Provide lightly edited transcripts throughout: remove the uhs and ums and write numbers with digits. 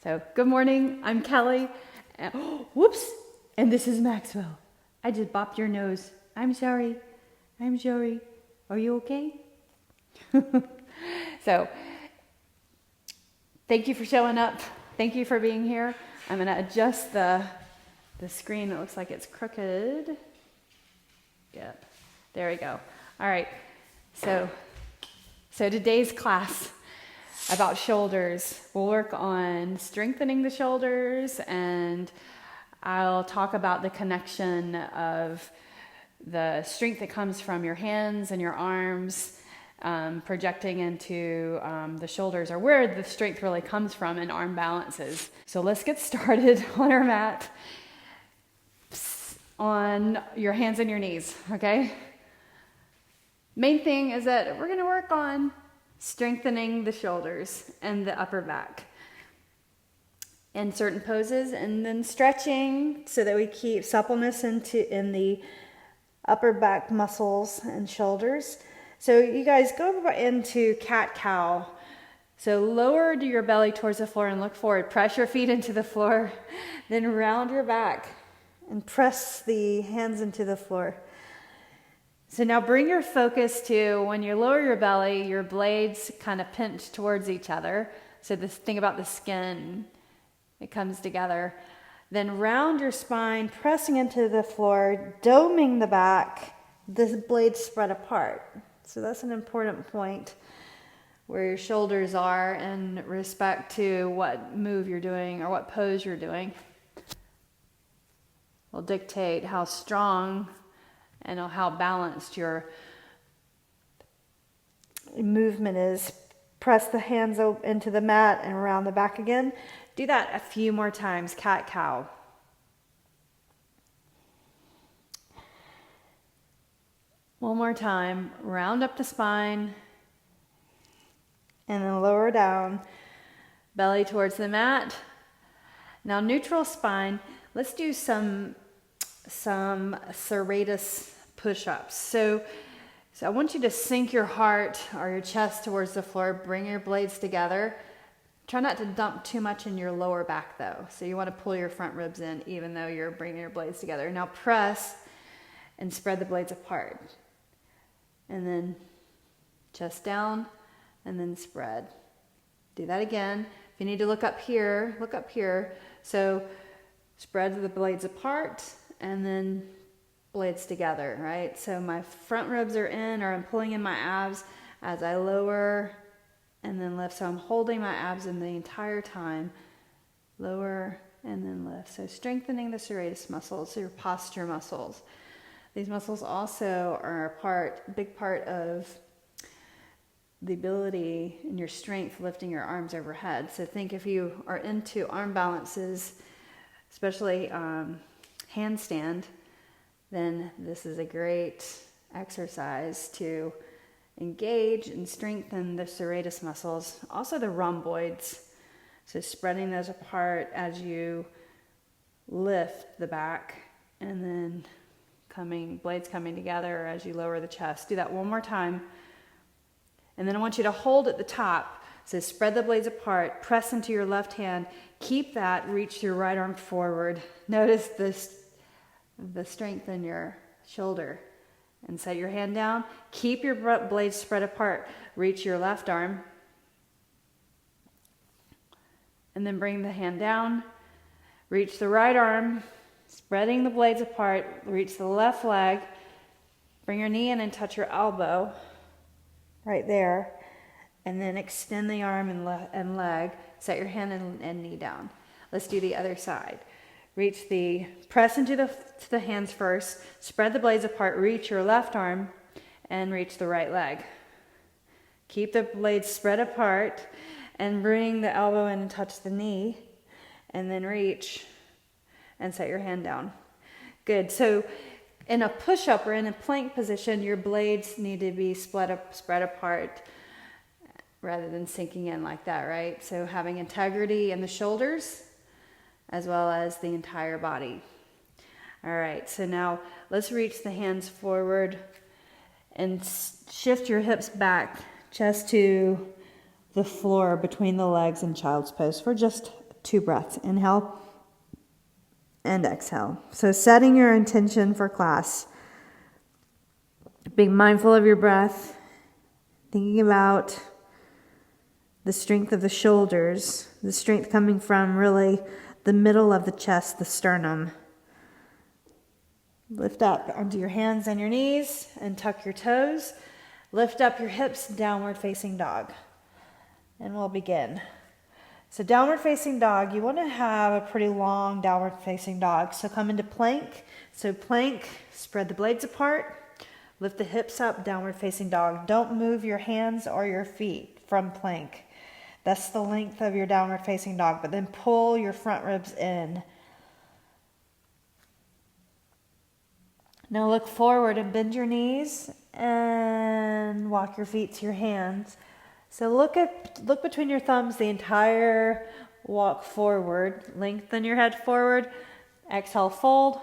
So, good morning, I'm Kelly. Whoops, and this is Maxwell. I just bopped your nose. I'm sorry. Are you okay? So, thank you for showing up. Thank you for being here. I'm going to adjust the screen. It looks like it's crooked. Yep, there we go. All right, so today's class about shoulders. We'll work on strengthening the shoulders, and I'll talk about the connection of the strength that comes from your hands and your arms projecting into the shoulders, or where the strength really comes from in arm balances. So let's get started on our mat, on your hands and your knees, okay? Main thing is that we're gonna work on strengthening the shoulders and the upper back in certain poses, and then stretching so that we keep suppleness in the upper back muscles and shoulders. So you guys go into cat-cow. So lower your belly towards the floor and look forward. Press your feet into the floor, then round your back and press the hands into the floor. So now bring your focus to when you lower your belly, your blades kind of pinch towards each other. So this thing about the skin, it comes together. Then round your spine, pressing into the floor, doming the back, the blades spread apart. So that's an important point where your shoulders are in respect to what move you're doing or what pose you're doing. Will dictate how strong and how balanced your movement is. Press the hands into the mat and around the back again. Do that a few more times, cat-cow. One more time, round up the spine and then lower down, belly towards the mat. Now neutral spine, let's do some serratus push-ups. So I want you to sink your heart or your chest towards the floor, bring your blades together. Try not to dump too much in your lower back though. So you want to pull your front ribs in even though you're bringing your blades together. Now press and spread the blades apart. And then chest down and then spread. Do that again. If you need to look up here, look up here. So spread the blades apart and then blades together, right? So my front ribs are in, or I'm pulling in my abs as I lower and then lift. So I'm holding my abs in the entire time. Lower and then lift. So strengthening the serratus muscles, so your posture muscles. These muscles also are a big part of the ability and your strength lifting your arms overhead. So think if you are into arm balances, especially handstand, then this is a great exercise to engage and strengthen the serratus muscles. Also the rhomboids. So spreading those apart as you lift the back, and then blades coming together as you lower the chest. Do that one more time. And then I want you to hold at the top. So spread the blades apart, press into your left hand, keep that, reach your right arm forward. Notice the strength in your shoulder. And set your hand down, keep your blades spread apart, reach your left arm. And then bring the hand down, reach the right arm, spreading the blades apart, reach the left leg, bring your knee in and touch your elbow right there, and then extend the arm and leg, set your hand and knee down. Let's do the other side. Press into the hands first, spread the blades apart, reach your left arm, and reach the right leg. Keep the blades spread apart, and bring the elbow in and touch the knee, and then reach and set your hand down. Good. So in a push-up or in a plank position, your blades need to be spread apart rather than sinking in like that, right? So having integrity in the shoulders as well as the entire body. All right, so now let's reach the hands forward and shift your hips back, chest to the floor between the legs in child's pose for just 2 breaths. Inhale and exhale. So setting your intention for class. Being mindful of your breath. Thinking about the strength of the shoulders. The strength coming from really the middle of the chest, the sternum. Lift up onto your hands and your knees and tuck your toes. Lift up your hips, downward facing dog. And we'll begin. So downward facing dog, you want to have a pretty long downward facing dog. So come into plank. So plank, spread the blades apart. Lift the hips up, downward facing dog. Don't move your hands or your feet from plank. That's the length of your downward facing dog, but then pull your front ribs in. Now look forward and bend your knees and walk your feet to your hands. So look between your thumbs the entire walk forward. Lengthen your head forward. Exhale, fold.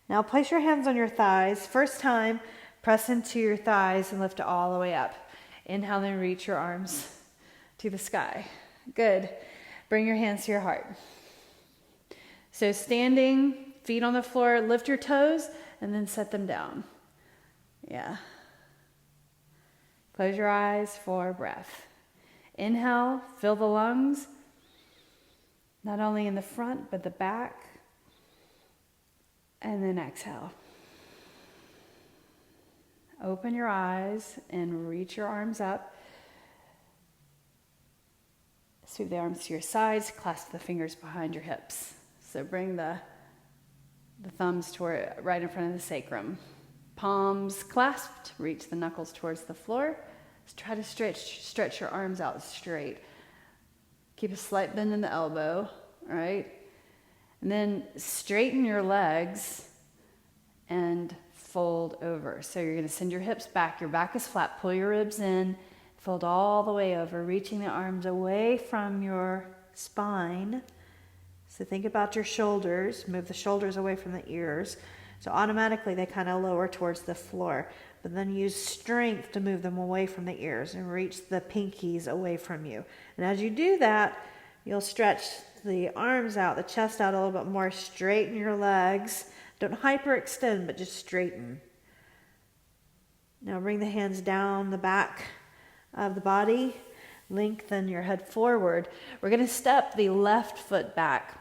Now place your hands on your thighs. First time, press into your thighs and lift it all the way up. Inhale and reach your arms to the sky. Good. Bring your hands to your heart. So standing, feet on the floor, lift your toes and then set them down. Yeah. Close your eyes for breath. Inhale, fill the lungs, not only in the front, but the back. And then exhale. Open your eyes and reach your arms up. Sweep the arms to your sides, clasp the fingers behind your hips. So bring the thumbs toward right in front of the sacrum. Palms clasped, reach the knuckles towards the floor. Just try to stretch your arms out straight. Keep a slight bend in the elbow, all right? And then straighten your legs and fold over. So you're gonna send your hips back. Your back is flat, pull your ribs in, fold all the way over, reaching the arms away from your spine. So think about your shoulders, move the shoulders away from the ears. So automatically they kind of lower towards the floor, but then use strength to move them away from the ears and reach the pinkies away from you. And as you do that, you'll stretch the arms out, the chest out a little bit more, straighten your legs. Don't hyperextend, but just straighten. Now bring the hands down the back of the body, lengthen your head forward. We're going to step the left foot back.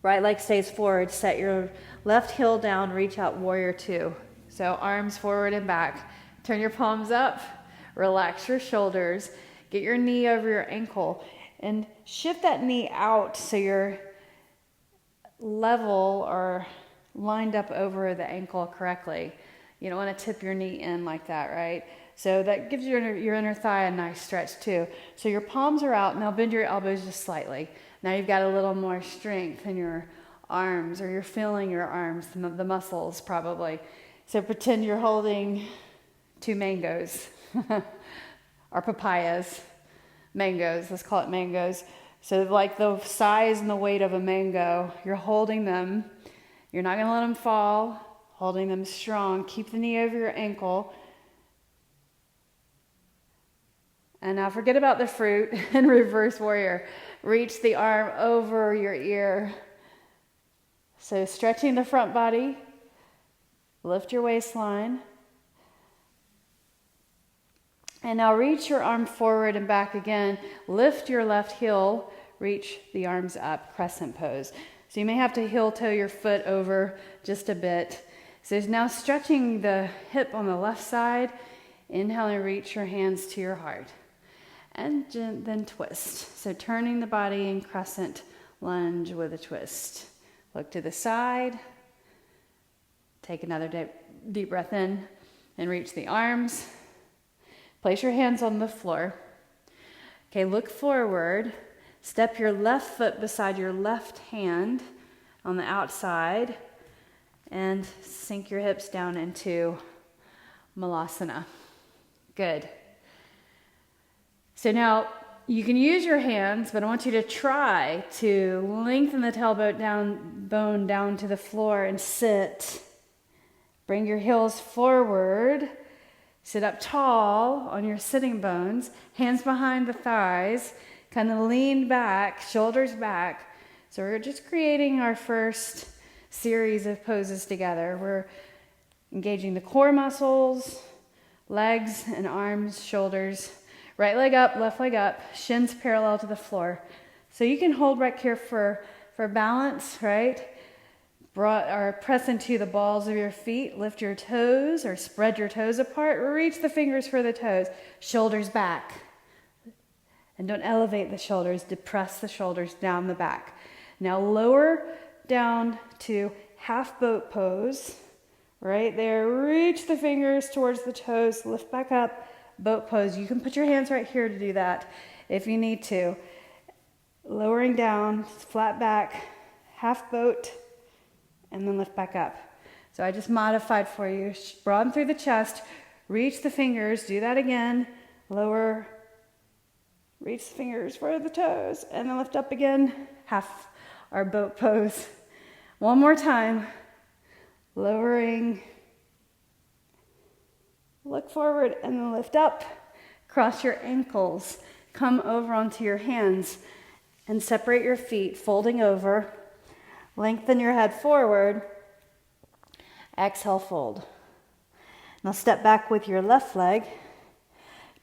Right leg stays forward, set your left heel down, reach out, warrior 2. So arms forward and back. Turn your palms up, relax your shoulders, get your knee over your ankle, and shift that knee out so you're level or lined up over the ankle correctly. You don't want to tip your knee in like that, right? So that gives your inner thigh a nice stretch too. So your palms are out. Now bend your elbows just slightly. Now you've got a little more strength in your arms, or you're feeling your arms, the muscles probably. So pretend you're holding 2 mangoes or papayas. Mangoes, let's call it mangoes. So like the size and the weight of a mango, you're holding them. You're not going to let them fall, holding them strong. Keep the knee over your ankle. And now forget about the fruit and reverse warrior. Reach the arm over your ear. So stretching the front body, lift your waistline. And now reach your arm forward and back again. Lift your left heel, reach the arms up, crescent pose. So you may have to heel toe your foot over just a bit. So now stretching the hip on the left side. Inhale and reach your hands to your heart. And then twist. So turning the body in crescent lunge with a twist. Look to the side. Take another deep breath in and reach the arms. Place your hands on the floor. Okay, look forward. Step your left foot beside your left hand on the outside and sink your hips down into Malasana. Good. So now you can use your hands, but I want you to try to lengthen the tailbone down to the floor and sit. Bring your heels forward. Sit up tall on your sitting bones, hands behind the thighs. kind of lean back, shoulders back. So we're just creating our first series of poses together. We're engaging the core muscles, legs and arms, shoulders, right leg up, left leg up, shins parallel to the floor. So you can hold right here for balance, right? Press into the balls of your feet, lift your toes or spread your toes apart, reach the fingers for the toes, shoulders back. And don't elevate the shoulders, depress the shoulders down the back. Now lower down to half boat pose, right there. Reach the fingers towards the toes, lift back up, boat pose. You can put your hands right here to do that if you need to. Lowering down, flat back, half boat, and then lift back up. So I just modified for you. Broaden through the chest, reach the fingers, do that again. Lower, reach the fingers for the toes, and then lift up again, half our boat pose. One more time. Lowering, look forward, and then lift up. Cross your ankles, come over onto your hands, and separate your feet, folding over. Lengthen your head forward. Exhale, fold. Now step back with your left leg.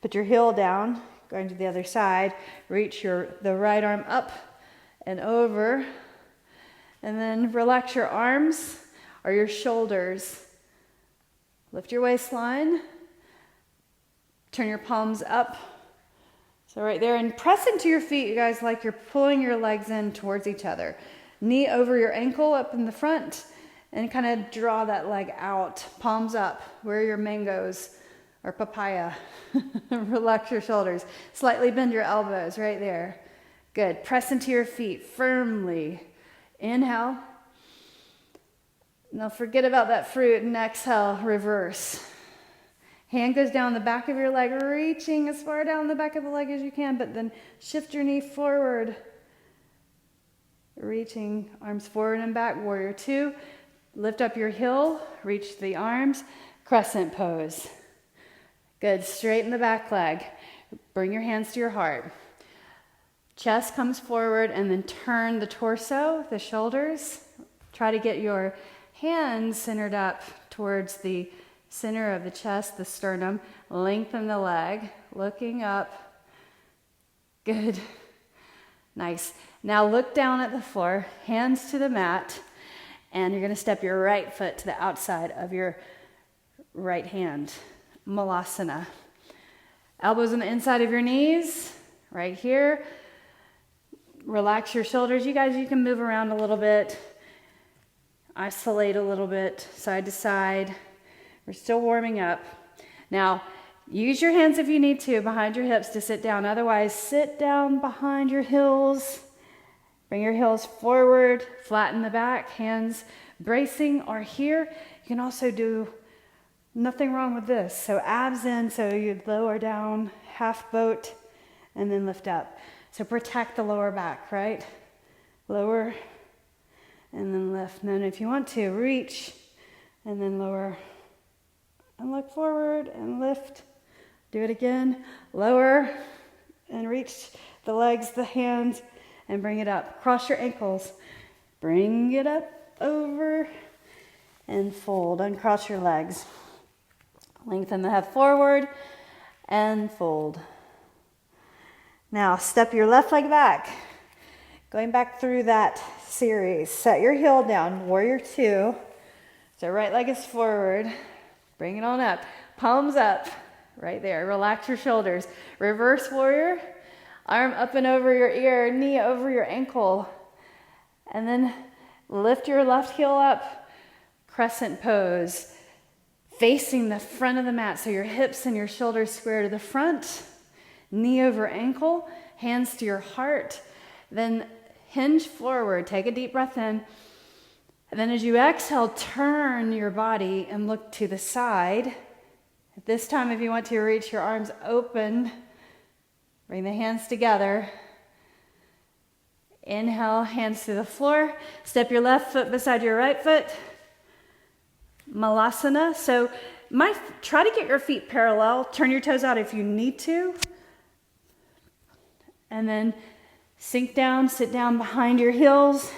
Put your heel down, going to the other side. Reach the right arm up and over. And then relax your arms or your shoulders. Lift your waistline. Turn your palms up. So right there, and press into your feet, you guys, like you're pulling your legs in towards each other. Knee over your ankle up in the front, and kind of draw that leg out. Palms up, where are your mangoes or papaya? Relax your shoulders. Slightly bend your elbows right there. Good. Press into your feet firmly. Inhale. Now forget about that fruit and exhale, reverse. Hand goes down the back of your leg, reaching as far down the back of the leg as you can, but then shift your knee forward. Reaching arms forward and back, warrior two. Lift up your heel, reach the arms, crescent pose. Good, straighten the back leg. Bring your hands to your heart. Chest comes forward and then turn the torso, the shoulders. Try to get your hands centered up towards the center of the chest, the sternum. Lengthen the leg, looking up. Good. Nice. Now look down at the floor, hands to the mat, and you're going to step your right foot to the outside of your right hand. Malasana. Elbows on the inside of your knees, right here. Relax your shoulders. You guys, you can move around a little bit. Isolate a little bit, side to side. We're still warming up. Now, use your hands if you need to behind your hips to sit down. Otherwise, sit down behind your heels. Bring your heels forward, flatten the back, hands bracing or here. You can also do, nothing wrong with this. So abs in, so you lower down, half boat, and then lift up. So protect the lower back, right? Lower, and then lift. And then if you want to, reach, and then lower, and look forward, and lift. Do it again. Lower, and reach the legs, the hands, and bring it up. Cross your ankles. Bring it up, over, and fold. Uncross your legs. Lengthen the head forward, and fold. Now, step your left leg back. Going back through that series. Set your heel down, warrior two. So right leg is forward. Bring it on up. Palms up, right there. Relax your shoulders. Reverse warrior. Arm up and over your ear, knee over your ankle. And then lift your left heel up. Crescent pose. Facing the front of the mat, so your hips and your shoulders square to the front. Knee over ankle, hands to your heart. Then hinge forward, take a deep breath in. And then as you exhale, turn your body and look to the side. At this time, if you want to reach your arms open, bring the hands together. Inhale, hands to the floor. Step your left foot beside your right foot. Malasana. So try to get your feet parallel. Turn your toes out if you need to. And then sink down, sit down behind your heels.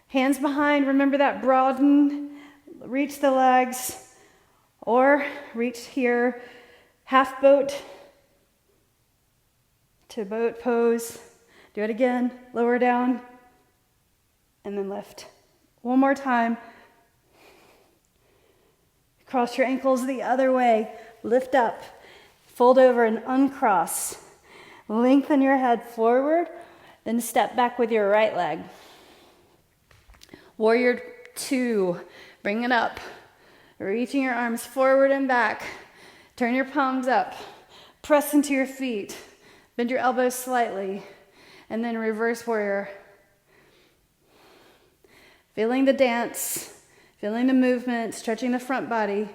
Hands behind, remember that broaden, reach the legs, or reach here, half boat to boat pose. Do it again, lower down, and then lift. One more time. Cross your ankles the other way, lift up, fold over and uncross. Lengthen your head forward, then step back with your right leg. Warrior 2, bring it up. Reaching your arms forward and back. Turn your palms up. Press into your feet. Bend your elbows slightly. And then reverse warrior. Feeling the dance, feeling the movement, stretching the front body.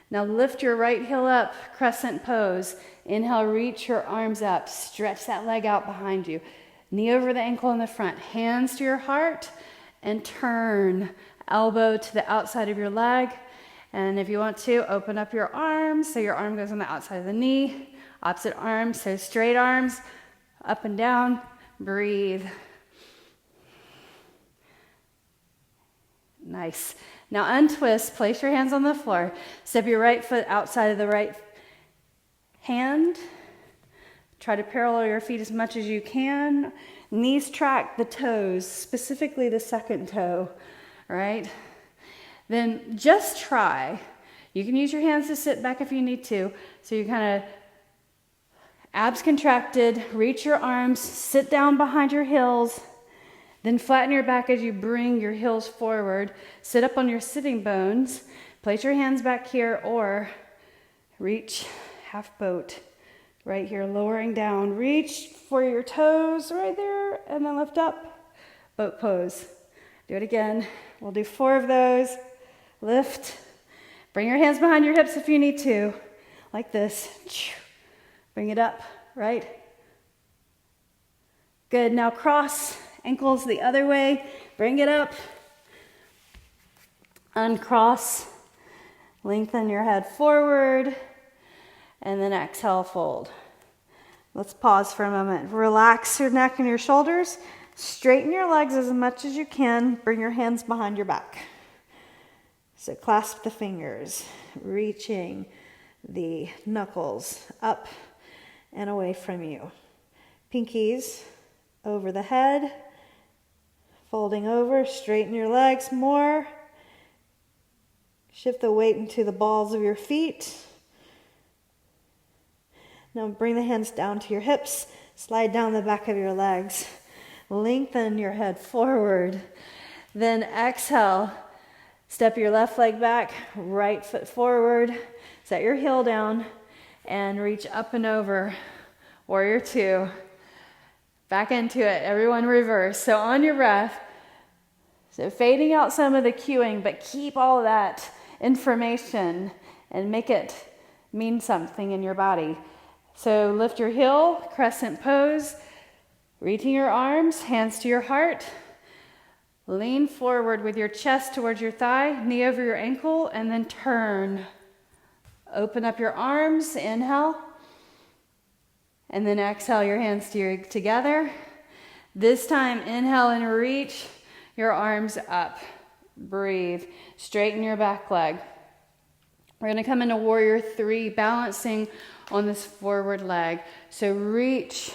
Now lift your right heel up, crescent pose. Inhale, reach your arms up. Stretch that leg out behind you. Knee over the ankle in the front. Hands to your heart and turn. Elbow to the outside of your leg. And if you want to, open up your arms so your arm goes on the outside of the knee. Opposite arm, so straight arms, up and down. Breathe. Nice. Now untwist, place your hands on the floor. Step your right foot outside of the right hand. Try to parallel your feet as much as you can. Knees track the toes, specifically the second toe, right? Then just try. You can use your hands to sit back if you need to. So you kind of abs contracted, reach your arms, sit down behind your heels, then flatten your back as you bring your heels forward. Sit up on your sitting bones. Place your hands back here or reach half boat right here, lowering down. Reach for your toes right there and then lift up. Boat pose. Do it again. We'll do 4 of those. Lift. Bring your hands behind your hips if you need to, like this. Bring it up, right? Good. Now cross ankles the other way. Bring it up. Uncross. Lengthen your head forward. And then exhale, fold. Let's pause for a moment. Relax your neck and your shoulders. Straighten your legs as much as you can. Bring your hands behind your back. So clasp the fingers, reaching the knuckles up and away from you. Pinkies over the head, folding over, straighten your legs more. Shift the weight into the balls of your feet. Now bring the hands down to your hips, slide down the back of your legs. Lengthen your head forward. Then exhale. Step your left leg back, right foot forward, set your heel down, and reach up and over. Warrior 2. Back into it. Everyone reverse. So on your breath, so fading out some of the cueing, but keep all of that information and make it mean something in your body. So lift your heel, crescent pose, reaching your arms, hands to your heart. Lean forward with your chest towards your thigh, knee over your ankle, and then turn. Open up your arms, inhale. And then exhale your hands together. This time, inhale and reach your arms up. Breathe. Straighten your back leg. We're going to come into warrior 3, balancing on this forward leg. So reach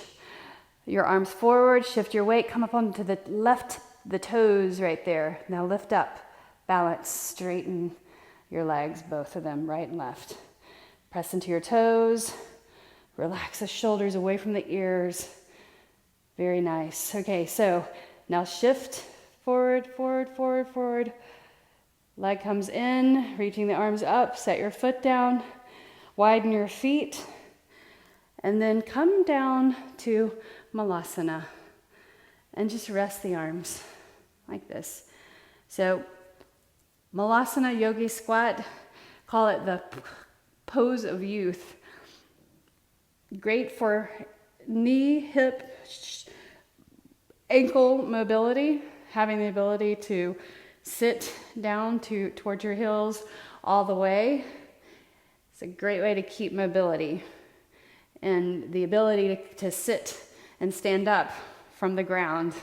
your arms forward, shift your weight, come up onto the left, the toes right there. Now lift up, balance, straighten your legs, both of them, right and left. Press into your toes, relax the shoulders away from the ears. Very nice. Okay, so now shift forward, forward, forward, forward. Leg comes in, reaching the arms up, set your foot down, widen your feet, and then come down to Malasana and just rest the arms like this. So Malasana yogi squat, call it the pose of youth. Great for knee, hip, ankle mobility, having the ability to sit down towards your heels all the way. It's a great way to keep mobility and the ability to sit and stand up from the ground.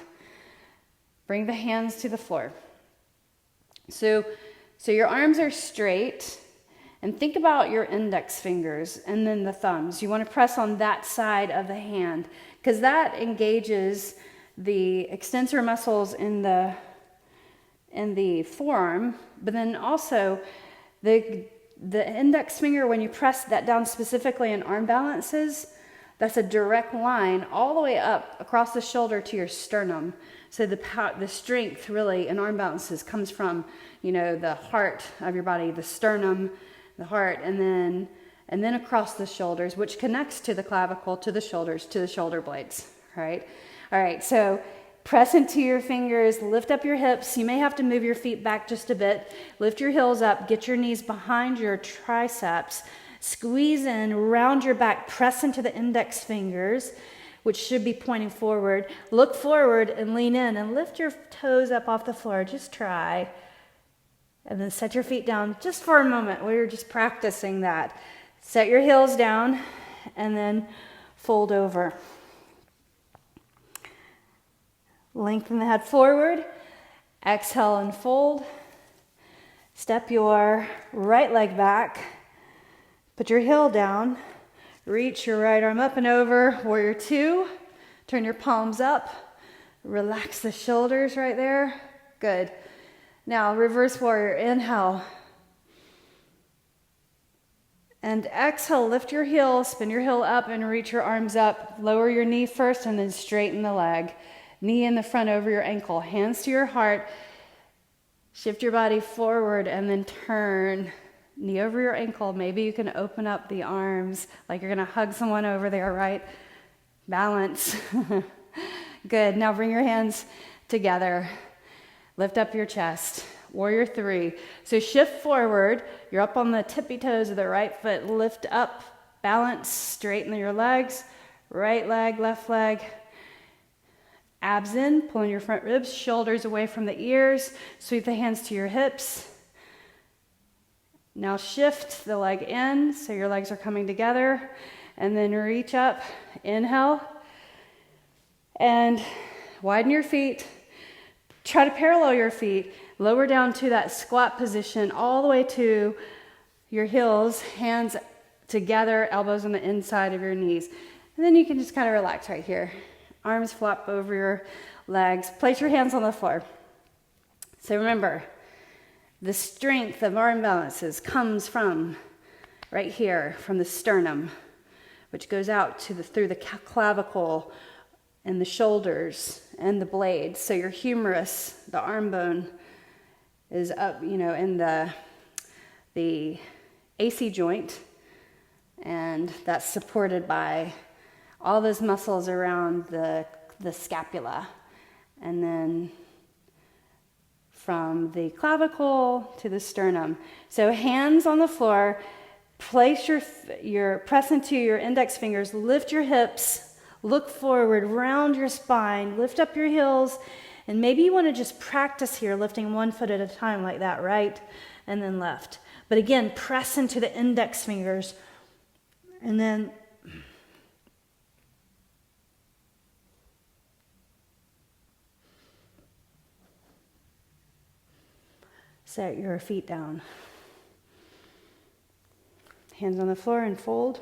Bring the hands to the floor. So your arms are straight, and think about your index fingers and then the thumbs. You want to press on that side of the hand because that engages the extensor muscles in the forearm, but then also the index finger, when you press that down specifically in arm balances, that's a direct line all the way up across the shoulder to your sternum. So the strength really in arm balances comes from, the heart of your body, the sternum, the heart, and then across the shoulders, which connects to the clavicle, to the shoulders, to the shoulder blades, right? All right, so press into your fingers, lift up your hips. You may have to move your feet back just a bit. Lift your heels up, get your knees behind your triceps. Squeeze in, round your back, press into the index fingers, which should be pointing forward. Look forward and lean in and lift your toes up off the floor. Just try. And then set your feet down just for a moment. We're just practicing that. Set your heels down and then fold over. Lengthen the head forward. Exhale and fold. Step your right leg back. Put your heel down. Reach your right arm up and over. Warrior two. Turn your palms up. Relax the shoulders right there. Good. Now, reverse warrior. Inhale. And exhale, lift your heel, spin your heel up and reach your arms up. Lower your knee first and then straighten the leg. Knee in the front over your ankle. Hands to your heart. Shift your body forward and then turn. Knee over your ankle. Maybe you can open up the arms like you're going to hug someone over there, right? Balance. Good. Now bring your hands together. Lift up your chest. Warrior three. So shift forward. You're up on the tippy toes of the right foot. Lift up. Balance. Straighten your legs. Right leg, left leg. Abs in. Pulling your front ribs. Shoulders away from the ears. Sweep the hands to your hips. Now shift the leg in, so your legs are coming together, and then reach up, inhale, and widen your feet. Try to parallel your feet, lower down to that squat position, all the way to your heels, hands together, elbows on the inside of your knees. And then you can just kind of relax right here. Arms flop over your legs. Place your hands on the floor. So remember, the strength of our imbalances comes from right here, from the sternum, which goes out to through the clavicle and the shoulders and the blades. So your humerus, the arm bone, is up, in the AC joint, and that's supported by all those muscles around the scapula, and then from the clavicle to the sternum. So hands on the floor, place press into your index fingers, lift your hips, look forward, round your spine, lift up your heels, and maybe you want to just practice here, lifting one foot at a time like that, right? And then left. But again, press into the index fingers, and then set your feet down. Hands on the floor and fold.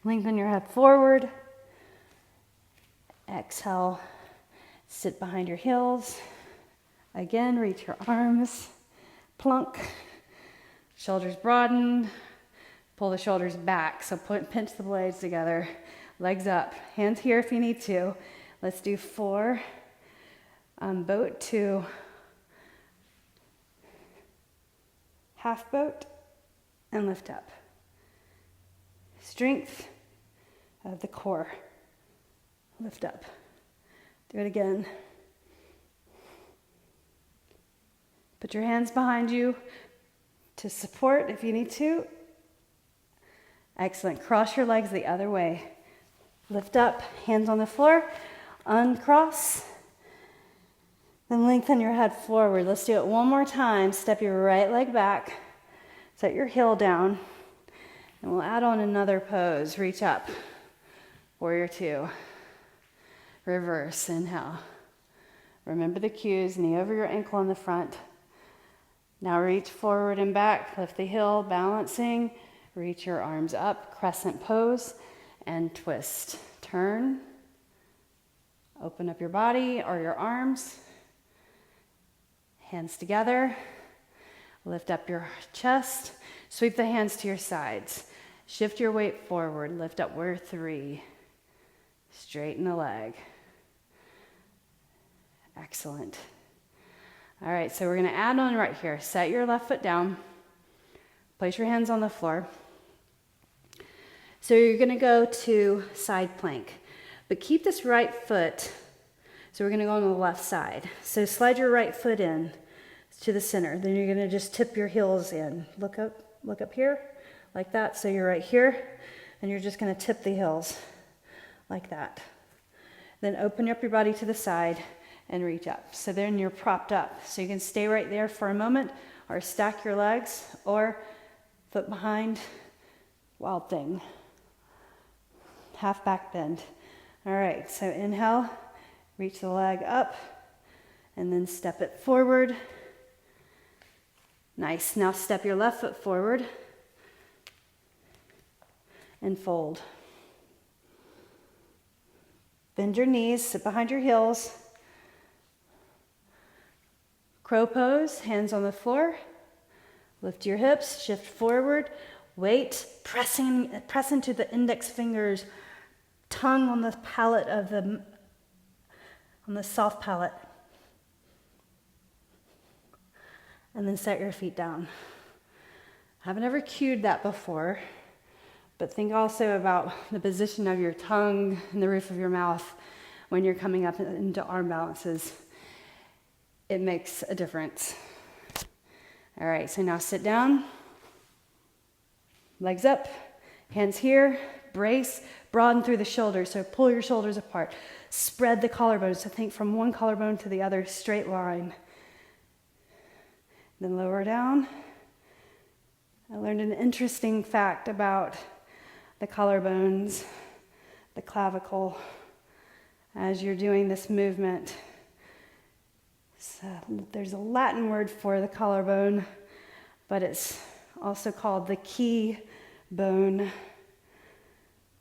Lengthen your head forward. Exhale. Sit behind your heels. Again, reach your arms. Plunk. Shoulders broaden. Pull the shoulders back. So pinch the blades together. Legs up. Hands here if you need to. Let's do 4. Boat to half boat and lift up. Strength of the core. Lift up. Do it again. Put your hands behind you to support if you need to. Excellent. Cross your legs the other way. Lift up, hands on the floor. Uncross. Then lengthen your head forward. Let's do it one more time. Step your right leg back. Set your heel down. And we'll add on another pose. Reach up. Warrior two. Reverse, inhale. Remember the cues, knee over your ankle in the front. Now reach forward and back, lift the heel, balancing. Reach your arms up, crescent pose, and twist. Turn. Open up your body or your arms. Hands together. Lift up your chest. Sweep the hands to your sides. Shift your weight forward. Lift up warrior three. Straighten the leg. Excellent. All right, so we're going to add on right here. Set your left foot down. Place your hands on the floor. So you're going to go to side plank, but keep this right foot. So we're going to go on the left side. So slide your right foot in to the center. Then you're going to just tip your heels in. Look up here, like that. So you're right here, and you're just going to tip the heels like that. Then open up your body to the side and reach up. So then you're propped up. So you can stay right there for a moment, or stack your legs, or foot behind, wild thing. Half back bend. All right, so inhale, reach the leg up, and then step it forward. Nice. Now step your left foot forward and fold. Bend your knees, sit behind your heels. Crow pose, hands on the floor. Lift your hips, shift forward. Weight, press into the index fingers, tongue on the palate of on the soft palate. And then set your feet down. I haven't ever cued that before, but think also about the position of your tongue and the roof of your mouth when you're coming up into arm balances. It makes a difference. All right, so now sit down. Legs up, hands here, brace, broaden through the shoulders. So pull your shoulders apart. Spread the collarbones. So think from one collarbone to the other, straight line. Then lower down. I learned an interesting fact about the collarbones, the clavicle, as you're doing this movement. So there's a Latin word for the collarbone, but it's also called the key bone,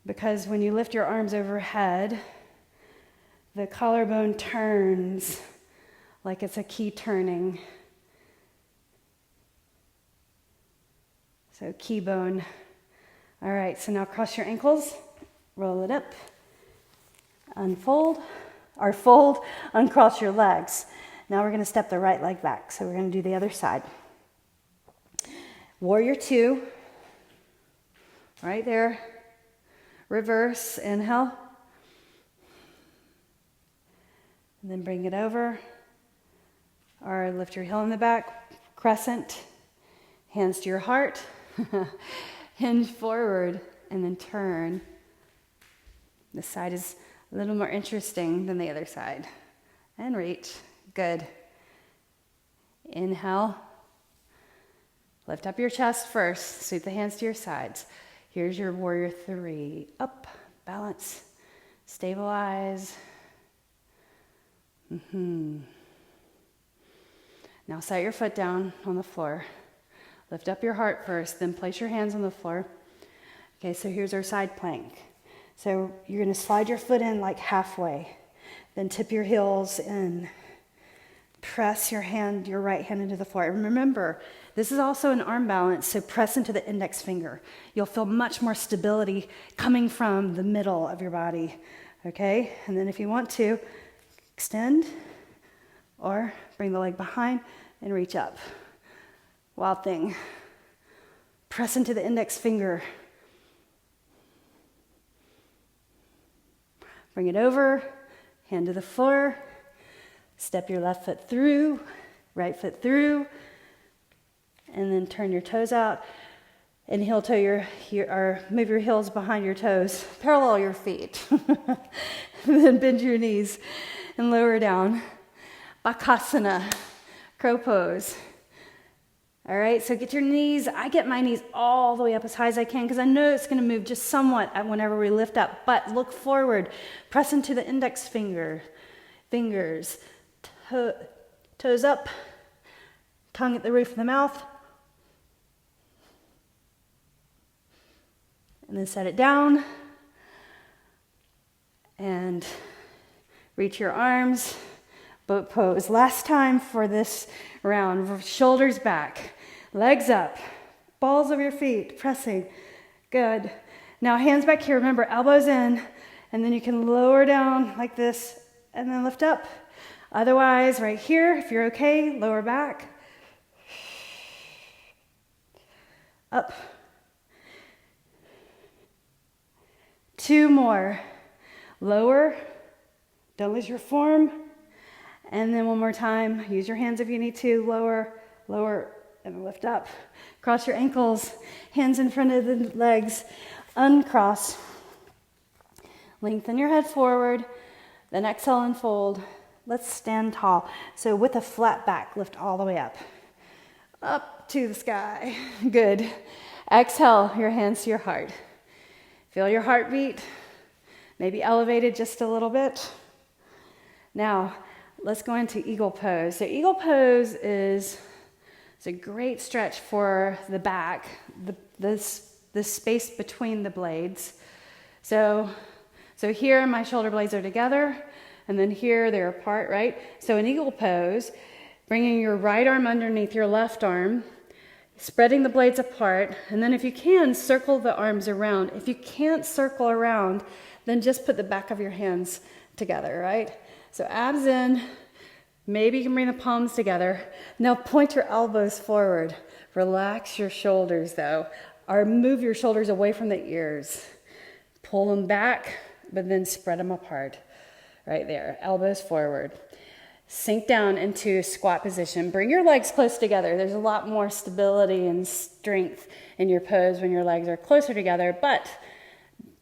because when you lift your arms overhead, the collarbone turns like it's a key turning. So key bone. All right, so now cross your ankles, roll it up, unfold, or fold, uncross your legs. Now we're going to step the right leg back. So we're going to do the other side. Warrior two. Right there. Reverse. Inhale. And then bring it over. Or lift your heel in the back. Crescent. Hands to your heart. Hinge forward. And then turn. This side is a little more interesting than the other side. And reach. Good. Inhale. Lift up your chest first. Sweep the hands to your sides. Here's your warrior three. Up, balance, stabilize. Now set your foot down on the floor. Lift up your heart first, then place your hands on the floor. Okay, so here's our side plank. So you're going to slide your foot in like halfway. Then tip your heels in. Press your right hand into the floor. And remember, this is also an arm balance, so press into the index finger. You'll feel much more stability coming from the middle of your body, okay? And then if you want to, extend or bring the leg behind and reach up. Wild thing. Press into the index finger. Bring it over, hand to the floor. Step your left foot through, right foot through, and then turn your toes out and heel toe or move your heels behind your toes, parallel your feet. Then bend your knees and lower down. Bakasana, crow pose. All right, so get your knees. I get my knees all the way up as high as I can because I know it's going to move just somewhat whenever we lift up. But look forward. Press into the index fingers. Toes up. Tongue at the roof of the mouth. And then set it down. And reach your arms. Boat pose. Last time for this round. Shoulders back. Legs up. Balls of your feet. Pressing. Good. Now hands back here. Remember, elbows in. And then you can lower down like this. And then lift up. Otherwise, right here, if you're okay, lower back. Up. 2 more. Lower. Don't lose your form. And then 1 more time. Use your hands if you need to. Lower, lower, and lift up. Cross your ankles. Hands in front of the legs. Uncross. Lengthen your head forward. Then exhale and fold. Let's stand tall. So with a flat back, lift all the way up. Up to the sky. Good. Exhale, your hands to your heart. Feel your heartbeat. Maybe elevated just a little bit. Now, let's go into eagle pose. So eagle pose is a great stretch for the back, the space between the blades. So here my shoulder blades are together, and then here they're apart, right? So in eagle pose, bringing your right arm underneath your left arm, spreading the blades apart, and then if you can, circle the arms around. If you can't circle around, then just put the back of your hands together, right? So abs in, maybe you can bring the palms together. Now point your elbows forward. Relax your shoulders though, or move your shoulders away from the ears. Pull them back, but then spread them apart. Right there, elbows forward. Sink down into squat position. Bring your legs close together. There's a lot more stability and strength in your pose when your legs are closer together, but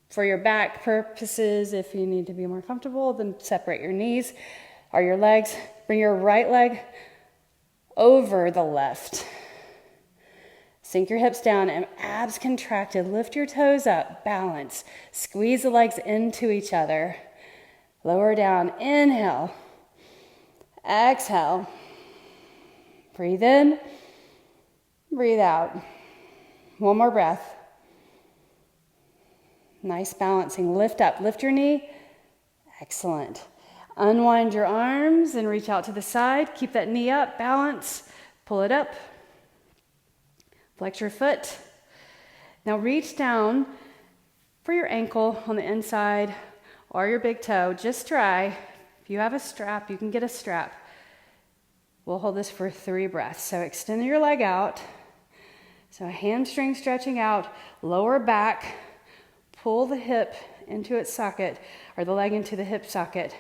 for your back purposes, if you need to be more comfortable, then separate your knees or your legs. Bring your right leg over the left. Sink your hips down and abs contracted. Lift your toes up, balance. Squeeze the legs into each other. Lower down, inhale. Exhale. Breathe in, breathe out. 1 more breath. Nice balancing. Lift up, lift your knee. Excellent. Unwind your arms and reach out to the side. Keep that knee up, balance. Pull it up. Flex your foot. Now reach down for your ankle on the inside or your big toe. Just try. If you have a strap, you can get a strap. We'll hold this for 3 breaths. So extend your leg out. So hamstring stretching out, lower back, pull the hip into its socket or the leg into the hip socket.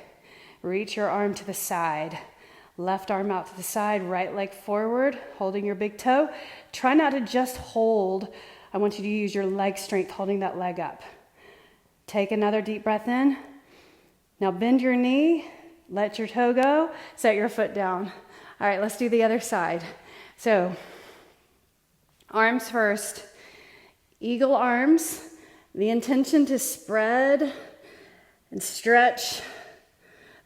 Reach your arm to the side. Left arm out to the side, right leg forward, holding your big toe. Try not to just hold. I want you to use your leg strength, holding that leg up. Take another deep breath in. Now bend your knee, let your toe go, set your foot down. All right, let's do the other side. So, arms first. Eagle arms. The intention to spread and stretch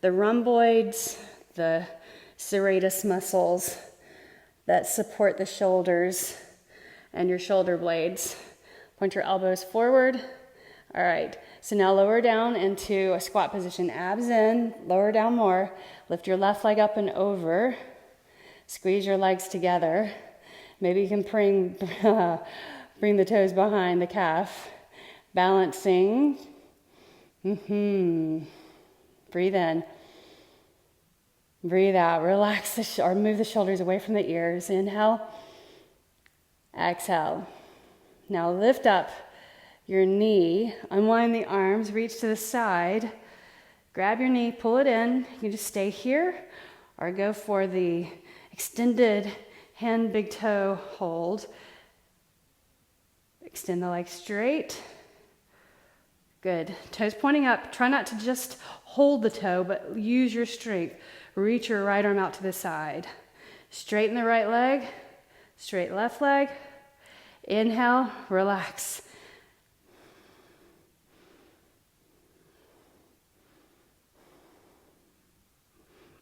the rhomboids, the serratus muscles that support the shoulders and your shoulder blades. Point your elbows forward. All right, so now lower down into a squat position. Abs in, lower down more. Lift your left leg up and over. Squeeze your legs together. Maybe you can bring the toes behind the calf. Balancing. Breathe in. Breathe out. Relax or move the shoulders away from the ears. Inhale. Exhale. Now lift up your knee. Unwind the arms. Reach to the side. Grab your knee. Pull it in. You can just stay here or go for the extended hand, big toe hold. Extend the leg straight. Good. Toes pointing up. Try not to just hold the toe, but use your strength. Reach your right arm out to the side. Straighten the right leg. Straight left leg. Inhale, relax.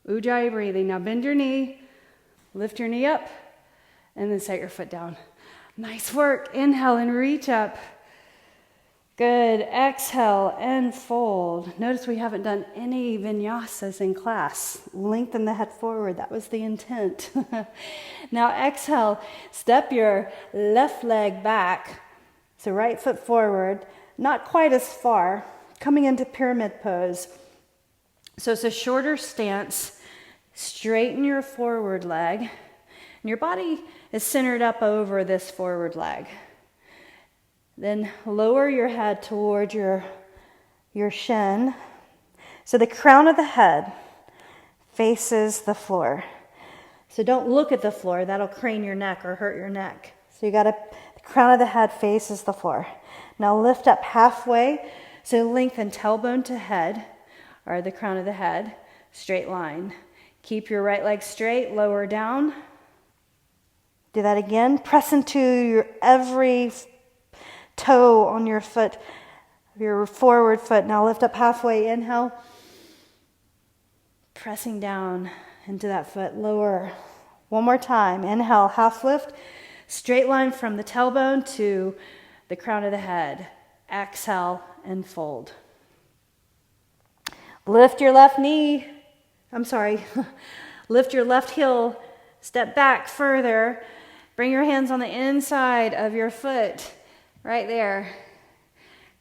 Ujjayi breathing. Now bend your knee, lift your knee up, and then set your foot down. Nice work. Inhale and reach up. Good. Exhale and fold. Notice we haven't done any vinyasas in class. Lengthen the head forward. That was the intent. Now exhale. Step your left leg back. So right foot forward. Not quite as far. Coming into pyramid pose. So it's a shorter stance. Straighten your forward leg. And your body is centered up over this forward leg. Then lower your head toward your shin. So the crown of the head faces the floor. So don't look at the floor. That'll crane your neck or hurt your neck. So the crown of the head faces the floor. Now lift up halfway. So lengthen tailbone to head, or the crown of the head, straight line. Keep your right leg straight, lower down. Do that again. Press into your every toe on your foot, your forward foot. Now lift up halfway. Inhale. Pressing down into that foot. Lower. One more time. Inhale. Half lift. Straight line from the tailbone to the crown of the head. Exhale and fold. Lift your left knee. Lift your left heel. Step back further. Bring your hands on the inside of your foot. Right there.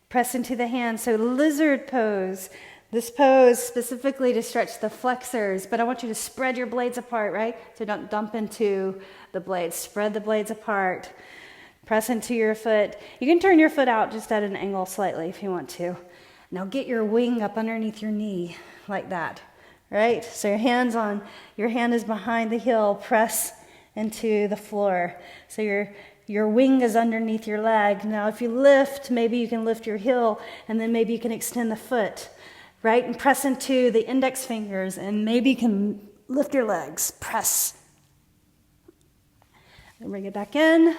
Press into the hands. So lizard pose. This pose specifically to stretch the flexors, but I want you to spread your blades apart, right? So don't dump into the blades. Spread the blades apart. Press into your foot. You can turn your foot out just at an angle slightly if you want to. Now get your wing up underneath your knee like that, right? So your hand is behind the heel. Press into the floor. So your wing is underneath your leg. Now if you lift, maybe you can lift your heel and then maybe you can extend the foot, right? And press into the index fingers and maybe you can lift your legs. Press. And bring it back in.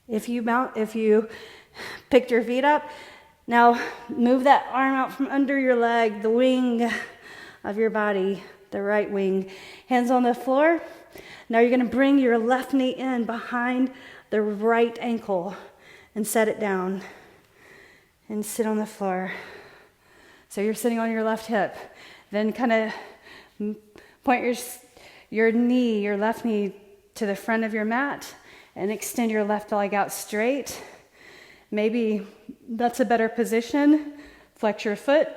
If you picked your feet up, now move that arm out from under your leg, the wing of your body, the right wing. Hands on the floor. Now you're going to bring your left knee in behind the right ankle and set it down and sit on the floor. So you're sitting on your left hip. Then kind of point your knee, your left knee to the front of your mat and extend your left leg out straight. Maybe that's a better position. Flex your foot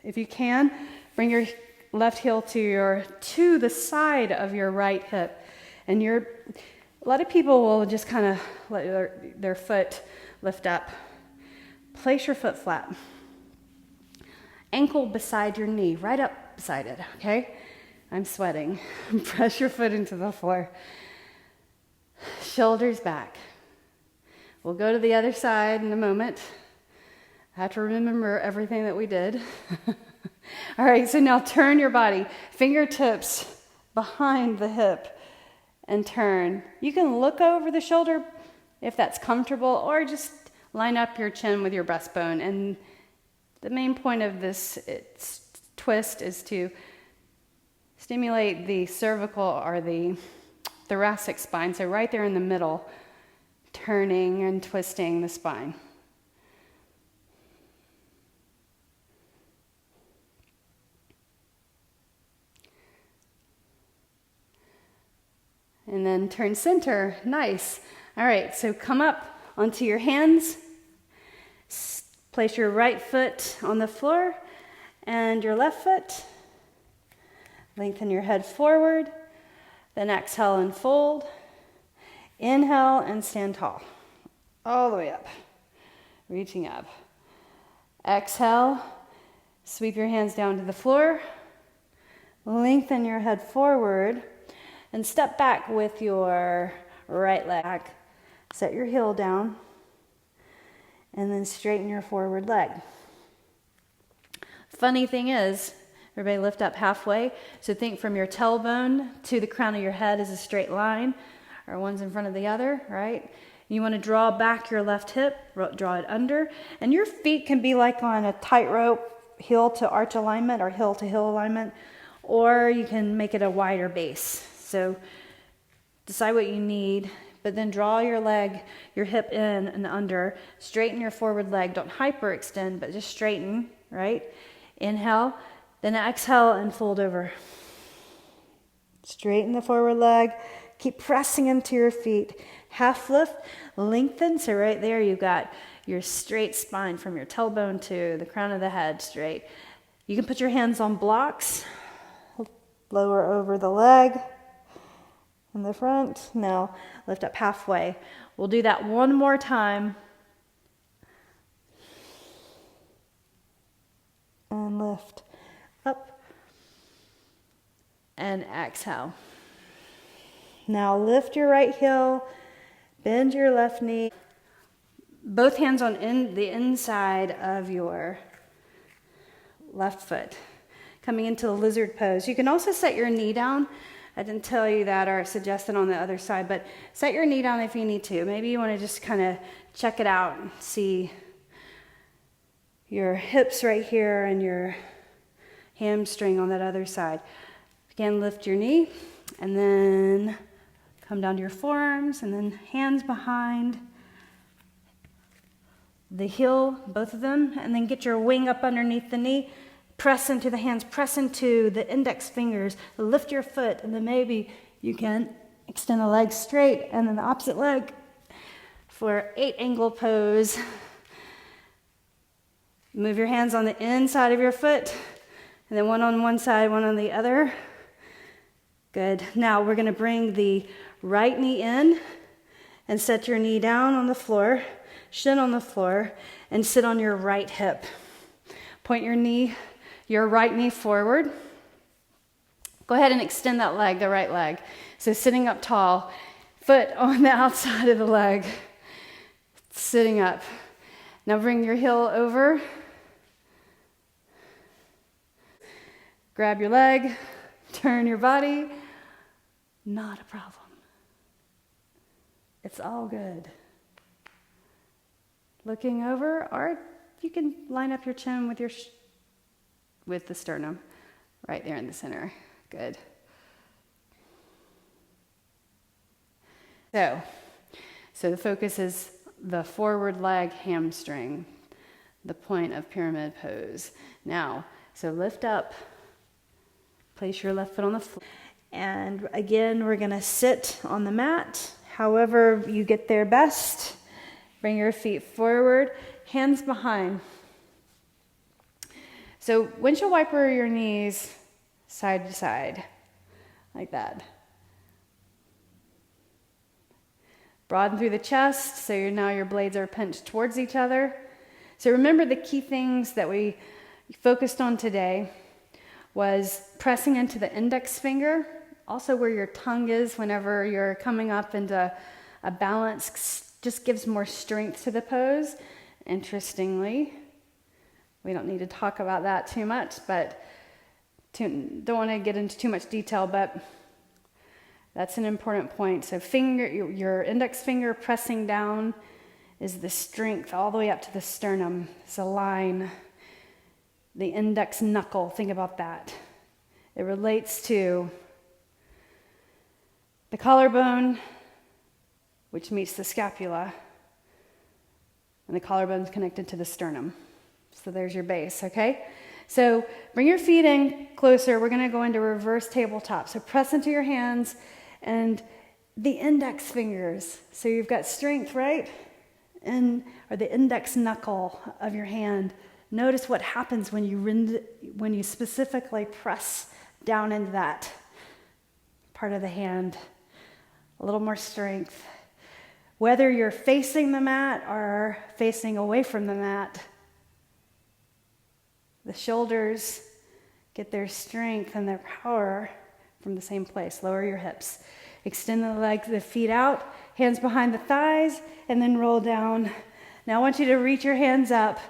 if you can. Bring your left heel to the side of your right hip. And a lot of people will just kind of let their foot lift up. Place your foot flat. Ankle beside your knee, right up beside it, okay? I'm sweating. Press your foot into the floor. Shoulders back. We'll go to the other side in a moment. I have to remember everything that we did. All right, so now turn your body. Fingertips behind the hip and turn. You can look over the shoulder if that's comfortable or just line up your chin with your breastbone. And the main point of this twist is to stimulate the cervical or the thoracic spine. So right there in the middle, turning and twisting the spine. And then turn center. Nice. All right, so come up onto your hands. Place your right foot on the floor and your left foot. Lengthen your head forward. Then exhale and fold. Inhale and stand tall. All the way up. Reaching up. Exhale. Sweep your hands down to the floor. Lengthen your head forward. And step back with your right leg. Set your heel down. And then straighten your forward leg. Funny thing is, Everybody lift up halfway. So think from your tailbone to the crown of your head is a straight line, or one's in front of the other, right? You want to draw back your left hip, draw it under, and your feet can be like on a tightrope, heel to arch alignment or heel to heel alignment, or you can make it a wider base. So decide what you need, but then draw your leg, your hip in and under, straighten your forward leg. Don't hyperextend, but just straighten, right? Inhale, then exhale and fold over. Straighten the forward leg, keep pressing into your feet. Half lift, lengthen, so right there you've got your straight spine from your tailbone to the crown of the head straight. You can put your hands on blocks, lower over the leg in the front. Now lift up halfway. We'll do that one more time. And lift up and exhale. Now lift your right heel, bend your left knee. Both hands on the inside of your left foot. Coming into the lizard pose. You can also set your knee down. I didn't tell you that or suggest it on the other side, but set your knee down if you need to. Maybe you want to just kind of check it out and see your hips right here and your hamstring on that other side. Again, lift your knee and then come down to your forearms and then hands behind the heel, both of them, and then get your wing up underneath the knee. Press into the hands, press into the index fingers, lift your foot, and then maybe you can extend the leg straight and then the opposite leg for 8-angle pose. Move your hands on the inside of your foot, and then one on one side, one on the other. Good. Now we're going to bring the right knee in and set your knee down on the floor, shin on the floor, and sit on your right hip. Point your right knee forward. Go ahead and extend that leg, the right leg. So sitting up tall, foot on the outside of the leg, sitting up. Now bring your heel over. Grab your leg, turn your body. Not a problem. It's all good. Looking over, or you can line up your chin with the sternum right there in the center. Good. So the focus is the forward leg hamstring, the point of pyramid pose. Now, so lift up, place your left foot on the floor. And again, we're gonna sit on the mat, however you get there best. Bring your feet forward, hands behind. So windshield wiper your knees side to side, like that. Broaden through the chest, so now your blades are pinched towards each other. So remember the key things that we focused on today was pressing into the index finger, also where your tongue is whenever you're coming up into a balance, just gives more strength to the pose. Interestingly, we don't need to talk about that too much, but don't want to get into too much detail, but that's an important point. So your index finger pressing down is the strength all the way up to the sternum. It's a line. The index knuckle, think about that. It relates to the collarbone, which meets the scapula, and the collarbone's connected to the sternum. So there's your base, okay? So bring your feet in closer. We're gonna go into reverse tabletop. So press into your hands and the index fingers. So you've got strength, right? Or the index knuckle of your hand. Notice what happens when you specifically press down into that part of the hand. A little more strength. Whether you're facing the mat or facing away from the mat, the shoulders get their strength and their power from the same place. Lower your hips. Extend the legs, the feet out, hands behind the thighs, and then roll down. Now I want you to reach your hands up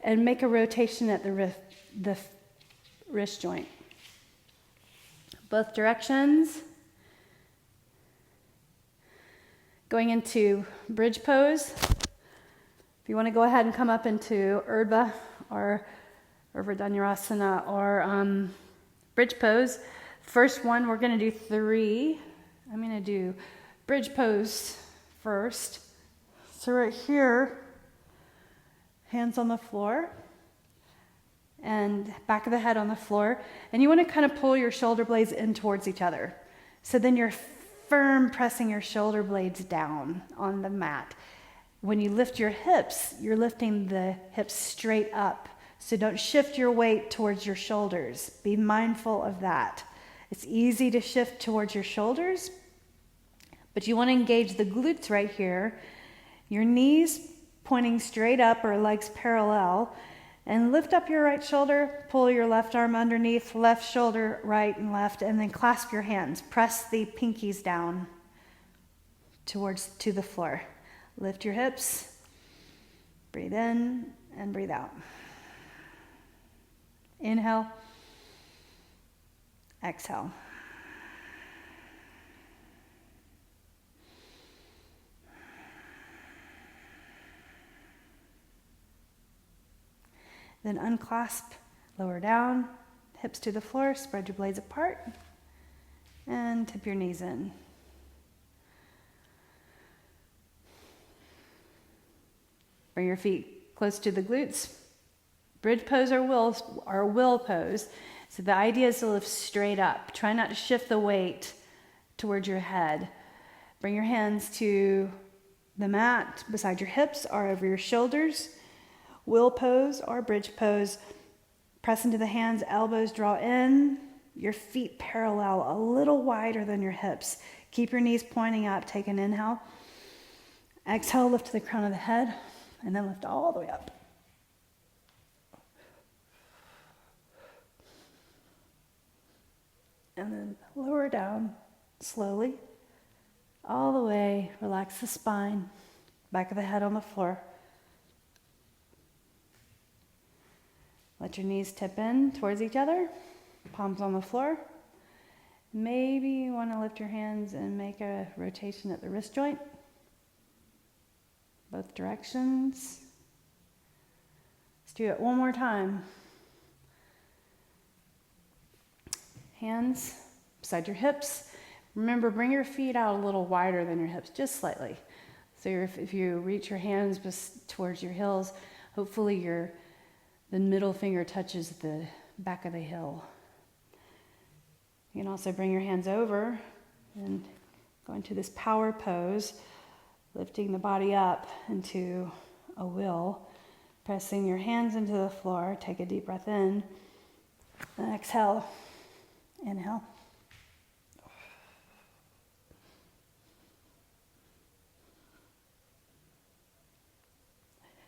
and make a rotation at the wrist joint. Both directions. Going into bridge pose. If you want to go ahead and come up into Urdhva or Vardhanurasana or bridge pose. First one, we're going to do 3. I'm going to do bridge pose first. So right here, hands on the floor and back of the head on the floor. And you want to kind of pull your shoulder blades in towards each other. So then you're firm pressing your shoulder blades down on the mat. When you lift your hips, you're lifting the hips straight up. So don't shift your weight towards your shoulders. Be mindful of that. It's easy to shift towards your shoulders, but you want to engage the glutes right here. Your knees pointing straight up or legs parallel, and lift up your right shoulder, pull your left arm underneath, left shoulder, right and left, and then clasp your hands. Press the pinkies down to the floor. Lift your hips, breathe in and breathe out. Inhale, exhale. Then unclasp, lower down, hips to the floor, spread your blades apart, and tip your knees in. Bring your feet close to the glutes. Bridge pose or will pose. So the idea is to lift straight up. Try not to shift the weight towards your head. Bring your hands to the mat beside your hips or over your shoulders. Will pose or bridge pose. Press into the hands, elbows draw in. Your feet parallel, a little wider than your hips. Keep your knees pointing up. Take an inhale. Exhale, lift to the crown of the head, and then lift all the way up. And then lower down slowly, all the way. Relax the spine, back of the head on the floor. Let your knees tip in towards each other, palms on the floor. Maybe you want to lift your hands and make a rotation at the wrist joint. Both directions. Let's do it one more time. Hands beside your hips. Remember, bring your feet out a little wider than your hips, just slightly. So if you reach your hands towards your heels, hopefully the middle finger touches the back of the heel. You can also bring your hands over and go into this power pose, lifting the body up into a will, pressing your hands into the floor. Take a deep breath in, and exhale. Inhale.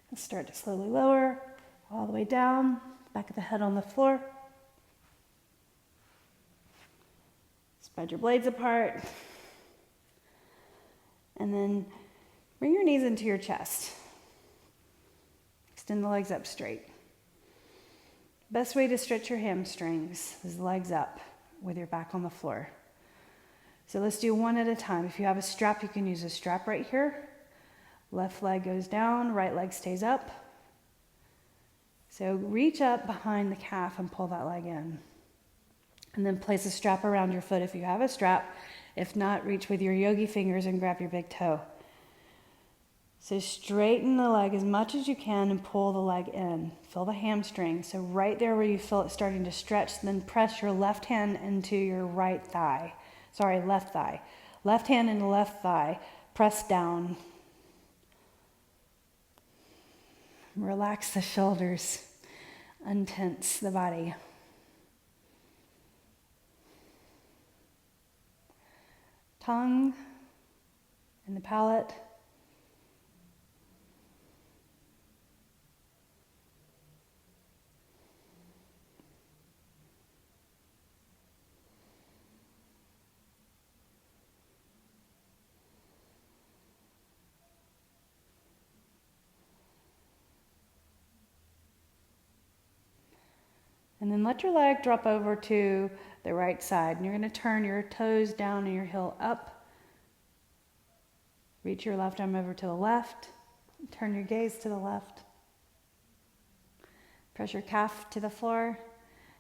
And start to slowly lower all the way down, back of the head on the floor. Spread your blades apart. And then bring your knees into your chest. Extend the legs up straight. Best way to stretch your hamstrings is legs up with your back on the floor. So let's do one at a time. If you have a strap, you can use a strap right here. Left leg goes down, right leg stays up. So reach up behind the calf and pull that leg in. And then place a strap around your foot if you have a strap. If not, reach with your yogi fingers and grab your big toe. So straighten the leg as much as you can and pull the leg in. Feel the hamstring. So right there where you feel it starting to stretch, then press your left hand into your left thigh. Left hand into left thigh. Press down. Relax the shoulders. Untense the body. Tongue and the palate. And then let your leg drop over to the right side. And you're going to turn your toes down and your heel up. Reach your left arm over to the left. Turn your gaze to the left. Press your calf to the floor.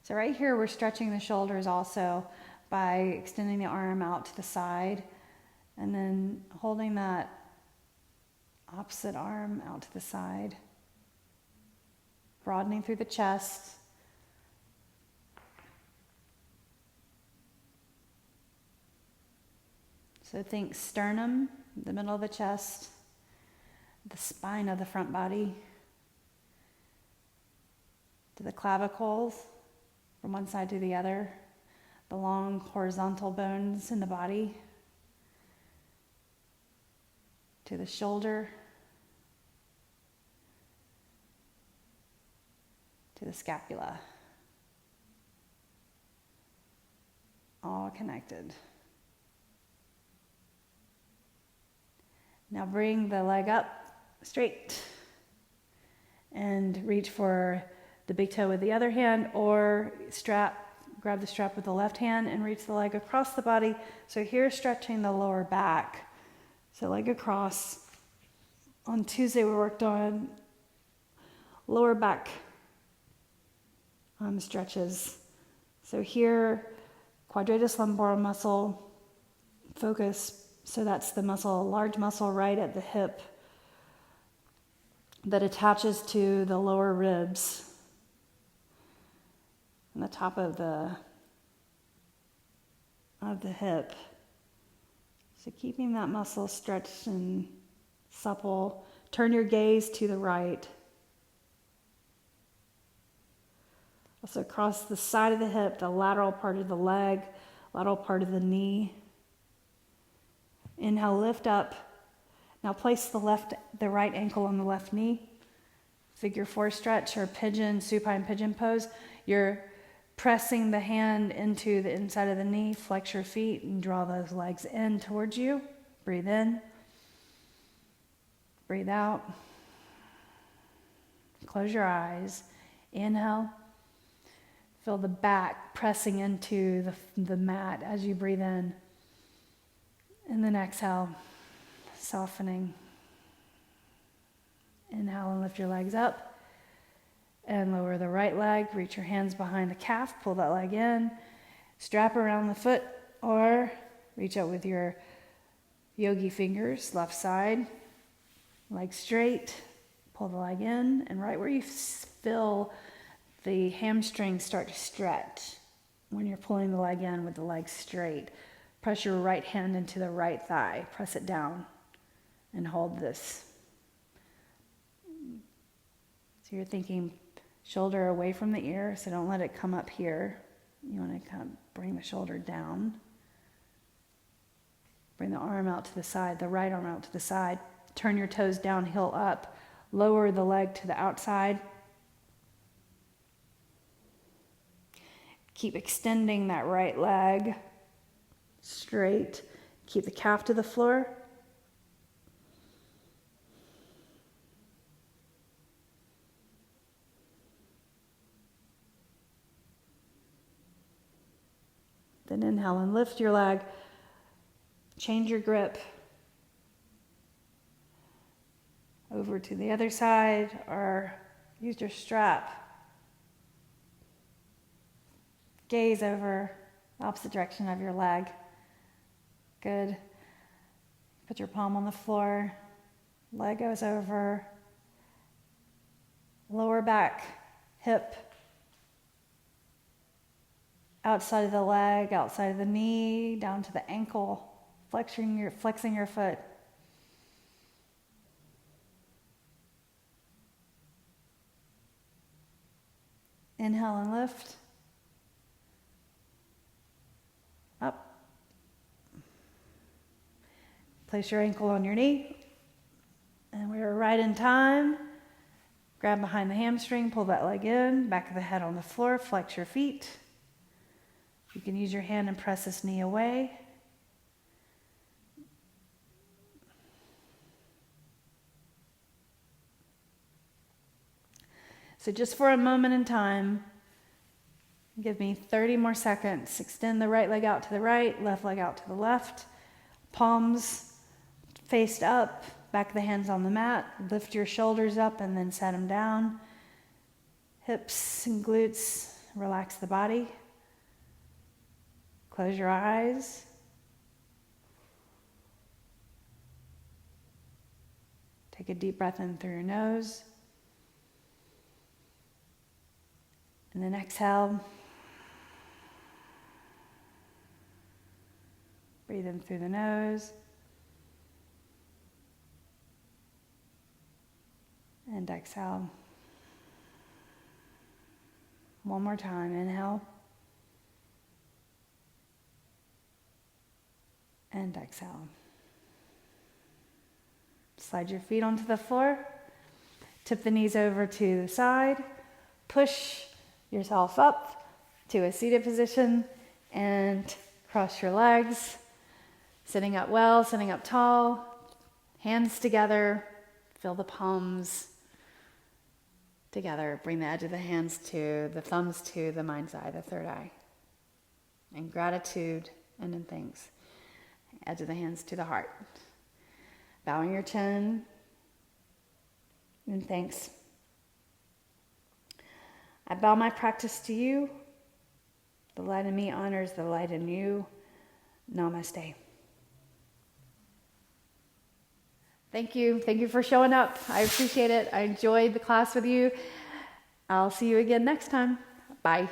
So right here, we're stretching the shoulders also by extending the arm out to the side and then holding that opposite arm out to the side, broadening through the chest. So think sternum, the middle of the chest, the spine of the front body, to the clavicles from one side to the other, the long horizontal bones in the body, to the shoulder, to the scapula, all connected. Now bring the leg up straight and reach for the big toe with the other hand, or grab the strap with the left hand and reach the leg across the body. So here, stretching the lower back. So leg across. On Tuesday, we worked on lower back stretches. So here, quadratus lumborum muscle, focus. So that's the muscle, large muscle right at the hip that attaches to the lower ribs and the top of the hip. So keeping that muscle stretched and supple. Turn your gaze to the right. Also across the side of the hip, the lateral part of the leg, lateral part of the knee. Inhale, lift up. Now place the right ankle on the left knee. Figure 4 stretch or pigeon, supine pigeon pose. You're pressing the hand into the inside of the knee. Flex your feet and draw those legs in towards you. Breathe in. Breathe out. Close your eyes. Inhale. Feel the back pressing into the mat as you breathe in. And then exhale, softening. Inhale and lift your legs up. And lower the right leg. Reach your hands behind the calf. Pull that leg in. Strap around the foot or reach out with your yogi fingers, left side. Leg straight. Pull the leg in. And right where you feel the hamstrings start to stretch when you're pulling the leg in with the leg straight. Press your right hand into the right thigh. Press it down and hold this. So you're thinking shoulder away from the ear, so don't let it come up here. You want to kind of bring the shoulder down. Bring the arm out to the side, the right arm out to the side. Turn your toes down, heel up. Lower the leg to the outside. Keep extending that right leg straight. Keep the calf to the floor. Then inhale and lift your leg. Change your grip over to the other side or use your strap. Gaze over the opposite direction of your leg. Good. Put your palm on the floor. Leg goes over. Lower back, hip. Outside of the leg, outside of the knee, down to the ankle. Flexing your foot. Inhale and lift. Up. Place your ankle on your knee. And we are right in time. Grab behind the hamstring, pull that leg in, back of the head on the floor, flex your feet. You can use your hand and press this knee away. So just for a moment in time, Give me 30 more seconds. Extend the right leg out to the right, left leg out to the left. Palms faced up, back of the hands on the mat. Lift your shoulders up and then set them down. Hips and glutes, relax the body. Close your eyes. Take a deep breath in through your nose. And then exhale. Breathe in through the nose. And exhale. One more time. Inhale. And exhale. Slide your feet onto the floor. Tip the knees over to the side. Push yourself up to a seated position and cross your legs. Sitting up well, sitting up tall. Hands together. Feel the palms together. Bring the edge of the hands to the thumbs to the mind's eye, the third eye. In gratitude and in thanks. Edge of the hands to the heart. Bowing your chin in thanks. I bow my practice to you. The light in me honors the light in you. Namaste. Thank you. Thank you for showing up. I appreciate it. I enjoyed the class with you. I'll see you again next time. Bye.